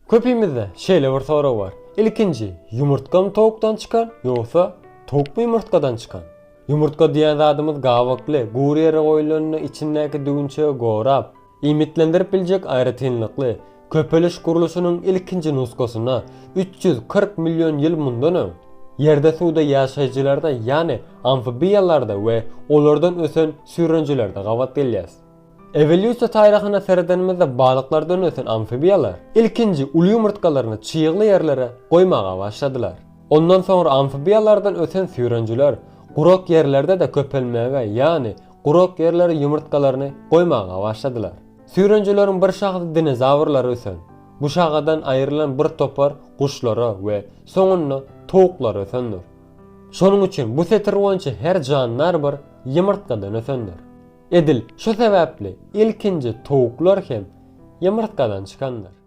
Köpüýmizde şeýle bir soraw bar. Ilkinji, yumurtka mı towukdan çykan, ýogsa towuk mu yumurtkadan çykan? Yumurtka diýen zadymyz gawakly, gury ýere goýulyny içindäki düýünçe gorap, imitlendirip biljek aýratynlykly, köpeliş guruluşynyň ilkinji nuskasyna 340 million ýyl mundan öň ýerde suwda ýaşaýjylarda, ýani amfibiýalarda we olardan ösen süýrenjilerde gawat gelýär. Evolýusiýa taryhyna seredenimizde balyklardan ösen amfibiýalar ilkinji uly yumurtkalaryny çyýgly ýerlere goýmaga başladylar. Ondan soňra amfibiýalardan ösen süýrenjiler gurak ýerlerde de köpelmäge, ýani gurak ýerlere yumurtkalaryny goýmaga başladylar. Süýrenjileriň bir şahsy dinozawrlar ösen. Bu şagadan aýrylan bir topar guşlara we soňunda towuklar ösendir. Şonuň üçin bu setir boýunça her janlar bir yumurtkadan ösendir. Edil, şu sebäpli ilkinji towuklar hem yumurtkadan çykandyr.